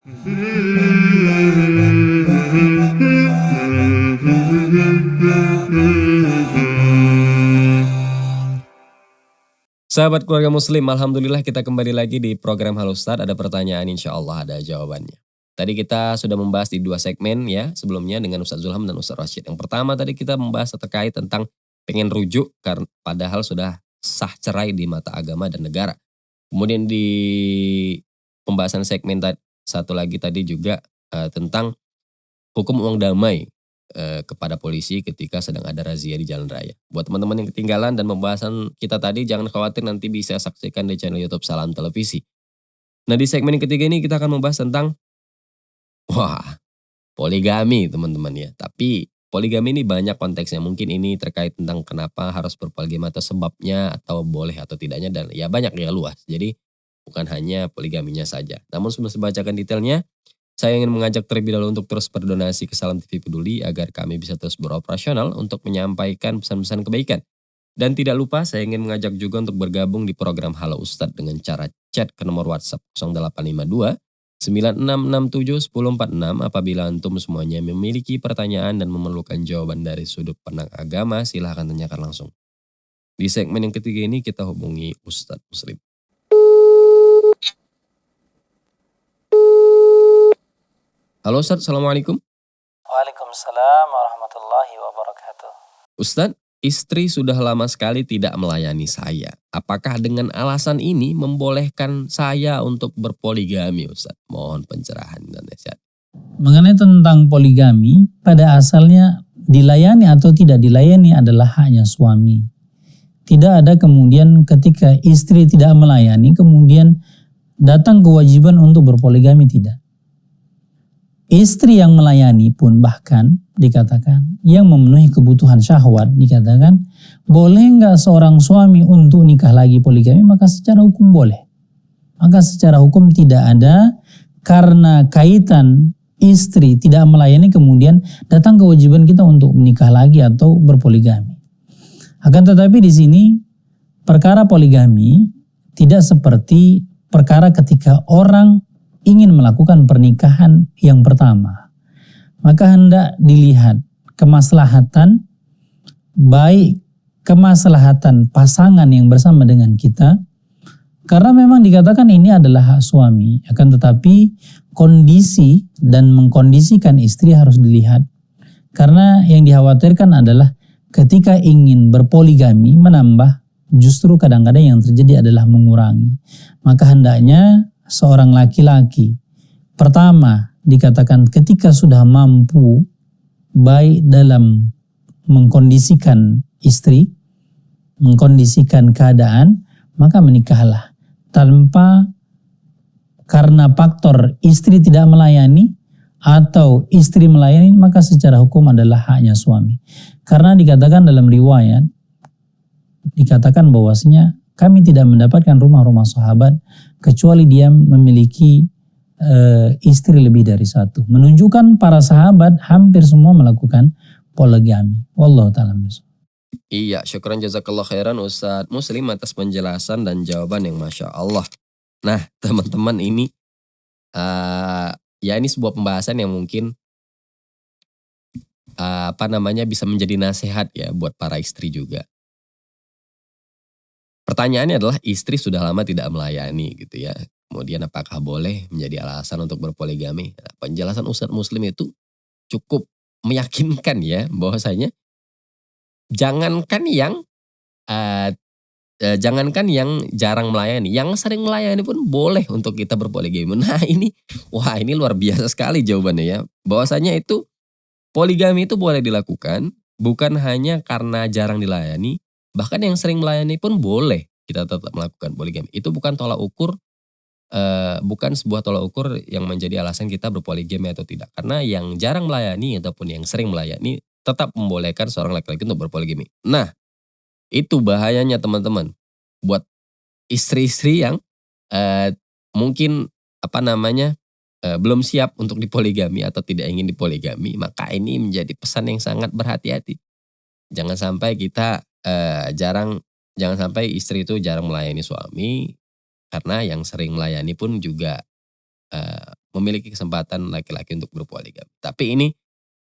Sahabat keluarga muslim, alhamdulillah kita kembali lagi di program Halo Ustadz. Ada pertanyaan, insya Allah ada jawabannya. Tadi kita sudah membahas di 2 segmen ya, sebelumnya dengan Ustadz Zulham dan Ustadz Rashid. Yang pertama tadi kita membahas terkait tentang pengen rujuk, karena padahal sudah sah cerai di mata agama dan negara. Kemudian di pembahasan segmen satu lagi tadi juga tentang hukum uang damai kepada polisi ketika sedang ada razia di jalan raya. Buat teman-teman yang ketinggalan dan pembahasan kita tadi, jangan khawatir, nanti bisa saksikan di channel YouTube Salam Televisi. Nah, di segmen yang ketiga ini kita akan membahas tentang poligami teman-teman ya. Tapi poligami ini banyak konteksnya. Mungkin ini terkait tentang kenapa harus berpoligami atau sebabnya atau boleh atau tidaknya, dan ya banyak ya, luas. Jadi bukan hanya poligaminya saja. Namun sebelum saya bacakan detailnya, saya ingin mengajak terlebih dahulu untuk terus berdonasi ke Salam TV Peduli agar kami bisa terus beroperasional untuk menyampaikan pesan-pesan kebaikan. Dan tidak lupa saya ingin mengajak juga untuk bergabung di program Halo Ustadz dengan cara chat ke nomor WhatsApp 0852 9667 1046 apabila antum semuanya memiliki pertanyaan dan memerlukan jawaban dari sudut pandang agama, silahkan tanyakan langsung. Di segmen yang ketiga ini kita hubungi Ustadz Muslim. Halo Ustadz, Assalamualaikum. Waalaikumsalam warahmatullahi wabarakatuh. Ustadz, istri sudah lama sekali tidak melayani saya. Apakah dengan alasan ini membolehkan saya untuk berpoligami, Ustadz? Mohon pencerahan dan nasihat. Mengenai tentang poligami, pada asalnya dilayani atau tidak dilayani adalah haknya suami. Tidak ada kemudian ketika istri tidak melayani kemudian datang kewajiban untuk berpoligami, tidak. Istri yang melayani pun bahkan dikatakan yang memenuhi kebutuhan syahwat, dikatakan boleh nggak seorang suami untuk nikah lagi poligami, maka secara hukum boleh. Maka secara hukum tidak ada, karena kaitan istri tidak melayani kemudian datang kewajiban kita untuk menikah lagi atau berpoligami. Akan tetapi di sini perkara poligami tidak seperti perkara ketika orang ingin melakukan pernikahan yang pertama. Maka hendak dilihat kemaslahatan, baik kemaslahatan pasangan yang bersama dengan kita, karena memang dikatakan ini adalah hak suami, akan tetapi kondisi dan mengkondisikan istri harus dilihat. Karena yang dikhawatirkan adalah ketika ingin berpoligami menambah, justru kadang-kadang yang terjadi adalah mengurangi. Maka hendaknya seorang laki-laki pertama dikatakan ketika sudah mampu baik dalam mengkondisikan istri, mengkondisikan keadaan, maka menikahlah. Tanpa karena faktor istri tidak melayani atau istri melayani, maka secara hukum adalah haknya suami. Karena dikatakan dalam riwayat, dikatakan bahwasanya kami tidak mendapatkan rumah-rumah sahabat kecuali dia memiliki istri lebih dari satu. Menunjukkan para sahabat hampir semua melakukan poligami. Wallahu ta'ala. Iya, syukran jazakallah khairan Ustadz Muslim atas penjelasan dan jawaban yang Masya Allah. Nah teman-teman, ini ya ini sebuah pembahasan yang mungkin bisa menjadi nasihat ya buat para istri juga. Pertanyaannya adalah istri sudah lama tidak melayani gitu ya. Kemudian apakah boleh menjadi alasan untuk berpoligami? Nah, penjelasan Ustadz Muslim itu cukup meyakinkan ya, bahwasanya jangankan yang jarang melayani, yang sering melayani pun boleh untuk kita berpoligami. Nah ini luar biasa sekali jawabannya ya. Bahwasanya itu poligami itu boleh dilakukan bukan hanya karena jarang dilayani, bahkan yang sering melayani pun boleh kita tetap melakukan poligami. Itu bukan bukan sebuah tolak ukur yang menjadi alasan kita berpoligami atau tidak. Karena yang jarang melayani ataupun yang sering melayani tetap membolehkan seorang laki-laki untuk berpoligami. Nah, itu bahayanya teman-teman. Buat istri-istri yang mungkin belum siap untuk dipoligami atau tidak ingin dipoligami, maka ini menjadi pesan yang sangat berhati-hati. Jangan sampai jangan sampai istri itu jarang melayani suami, karena yang sering melayani pun juga memiliki kesempatan laki-laki untuk berpoligami. Tapi ini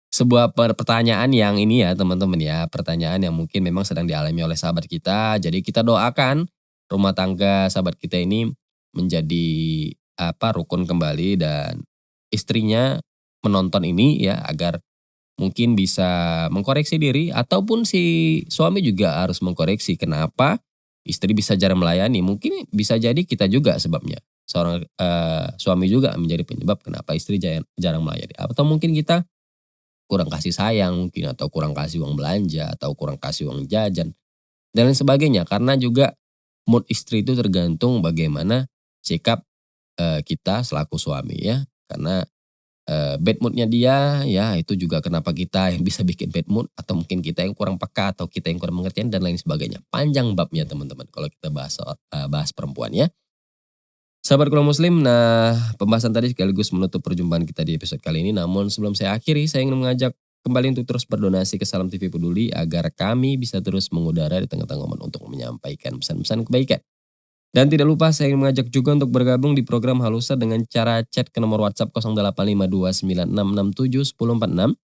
sebuah pertanyaan yang ini ya teman-teman ya, pertanyaan yang mungkin memang sedang dialami oleh sahabat kita. Jadi kita doakan rumah tangga sahabat kita ini menjadi rukun kembali dan istrinya menonton ini ya agar mungkin bisa mengkoreksi diri ataupun si suami juga harus mengkoreksi kenapa istri bisa jarang melayani. Mungkin bisa jadi kita juga sebabnya. Seorang suami juga menjadi penyebab kenapa istri jarang melayani. Atau mungkin kita kurang kasih sayang mungkin atau kurang kasih uang belanja atau kurang kasih uang jajan dan lain sebagainya. Karena juga mood istri itu tergantung bagaimana sikap kita selaku suami ya. Karena bad moodnya dia ya itu juga kenapa kita yang bisa bikin bad mood atau mungkin kita yang kurang peka atau kita yang kurang pengertian dan lain sebagainya. Panjang babnya teman-teman kalau kita bahas perempuan ya. Sahabat Keluarga Muslim, nah pembahasan tadi sekaligus menutup perjumpaan kita di episode kali ini. Namun sebelum saya akhiri, saya ingin mengajak kembali untuk terus berdonasi ke Salam TV Peduli agar kami bisa terus mengudara di tengah-tengah momen untuk menyampaikan pesan-pesan kebaikan. Dan tidak lupa saya ingin mengajak juga untuk bergabung di program Halusa dengan cara chat ke nomor WhatsApp 085296671046.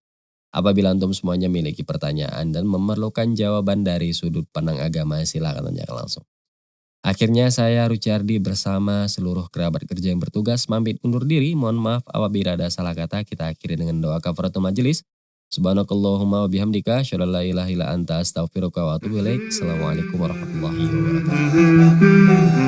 Apabila antum semuanya memiliki pertanyaan dan memerlukan jawaban dari sudut pandang agama, silakan tanyakan langsung. Akhirnya saya Rucardi bersama seluruh kerabat kerja yang bertugas pamit undur diri. Mohon maaf apabila ada salah kata. Kita akhiri dengan doa kafaratul majelis. Subhanakallahumma wa bihamdika asyhadu an la ilaha illa anta astaghfiruka wa atubu ilaik. Assalamualaikum warahmatullahi wabarakatuh.